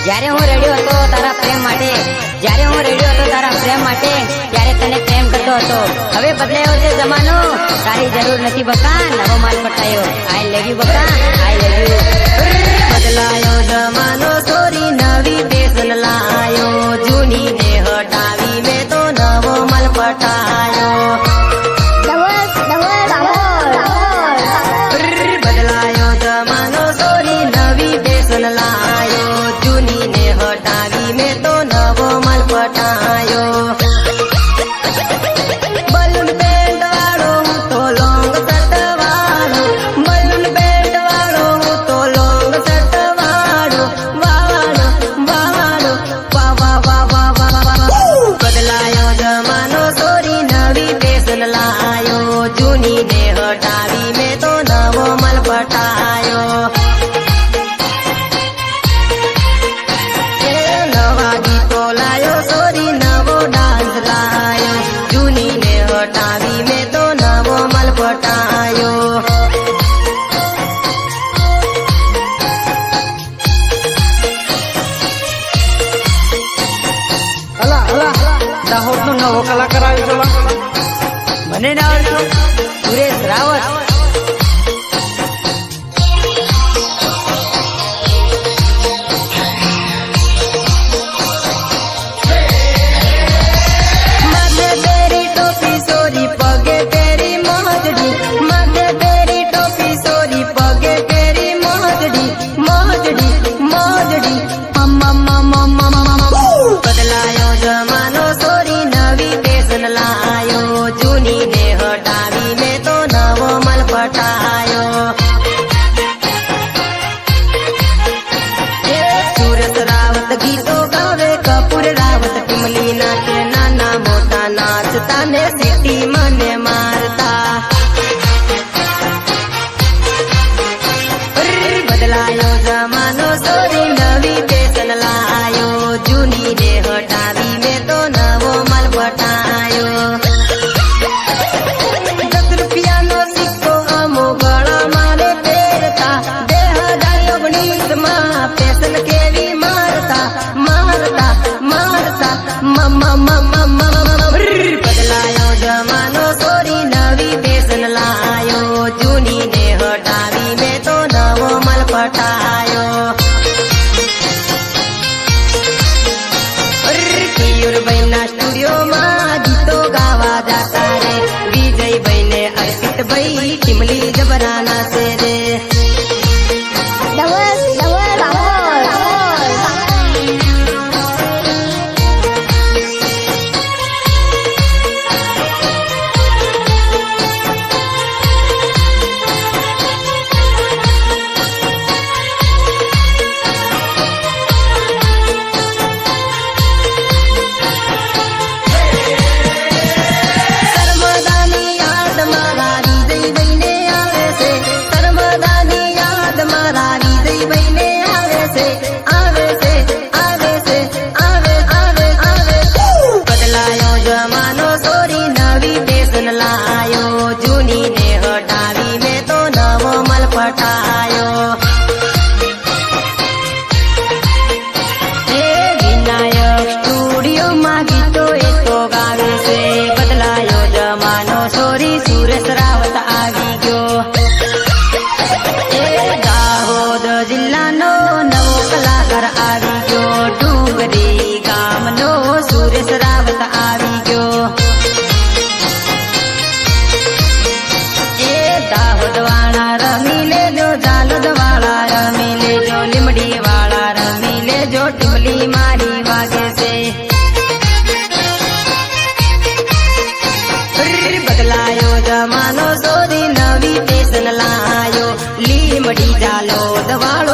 જ્યારે હું રેડિયો હતો તારા પ્રેમ માટે, જ્યારે હું રેડિયો હતો તારા પ્રેમ માટે, ત્યારે તને પ્રેમ કરતો હતો. હવે બદલાયો છે જમાનો, તારી જરૂર નથી બકા, નવો માલ પટાયો. આઈ લવ યુ બકા, આઈ લવ યુ. બદલાયો જમાનો સોરી નવી ફેશન લાયો, જૂની ને હટાવી મેં તો નવો માલ પટાયો. બદલાયો જમાનો સોરી નવી ફેશન લાયો, જૂની ને હટાવી મેં તો નવો માલ પટાયો. બલૂન પેન્ટ વાળો હું તો લોંગ શર્ટ વાળો, બલૂન પેન્ટ વાળો હું તો લોંગ શર્ટ વાળો, વાળો વાળો વા વા વા વા વા વા. બદલાયો જમાનો સોરી નવી ફેશન લાયો, જૂની ને હટાવી મેં તો નવો માલ પટાયો. નવા ગીતો લાયો સોરી નવો ડાન્સ લાયો, જૂની ને હટાવી મેં તો નવો માલ પટાયો. દાહોદ નો નવો કલાકાર આવ્યો છે. મને ના આવડતો સુરેશ રાવત. માથે તેરી ટોપી સોરી પગે તેરી મોજડી, માથે તેરી ટોપી સોરી પગે તેરી મોજડી, મોજડી મોજડી. બદલાયો જમાનો સોરી નવી ફેશન લાયો, જૂની ને હટાવી મેં તો નવો માલ પટાયો. સુરત રાવત ગીતો ગાવે, કપૂર રાવત ટીમલી નાચે, નાના મોટા નાચતા ને સીટી મને મારતા. બદલાયો જમાનો સોરી નવી ફેશન લાયો, જૂની ને હટાવી મેં તો નવો માલ પટાયો. 10 રૂપિયાનો સિક્કો અમો ગળા મારે પહેરતા, 2019 માં ફેશન કેવી મારતા, મારતા મારતા બદલાયો જમાનો સોરી નવી ફેશન લાયો, જૂની ને હટાવી મેં તો નવો માલ પટાયો. કિયુરભાઈના સ્ટુડિયોમાં ગીતો ગાવા જાતા રે, વિજયભાઈ ને અર્પિતભાઈ ટીમલી જબરાના છે રે. નર્મદાની યાદ મારા વિજયભાઈને આવે છે, નર્મદાની યાદ મારા વિજયભાઈને આવે છે, આવે છે આવે છે આવે આવે આવે. બદલાયો જમાનો સોરી નવી ફેશન લાયો, જૂની ને હટાવી મેં તો નવો માલ પટાયો. વિનાયક સ્ટુડિયોમાં ગીતો એ તો ગાવે છે. બદલાયો જમાનો સોરી સુરેશ રાવત આવી ગયો. દાહોદ જિલ્લાનો નવો કલાકાર આવી ગયો, ડુંગરી ગામનો સુરેશ રાવત આવી ગયો. દાહોદ વાળા રમી લેજો, જાલોદ વાળા રમી લેજો, લીમડી વાળા રમી લેજો, ટીમલી મારી વાગે છે. બદલાયો જમાનો સોરી નવી ફેશન લાયો, લીમડી જાલોદ વાળા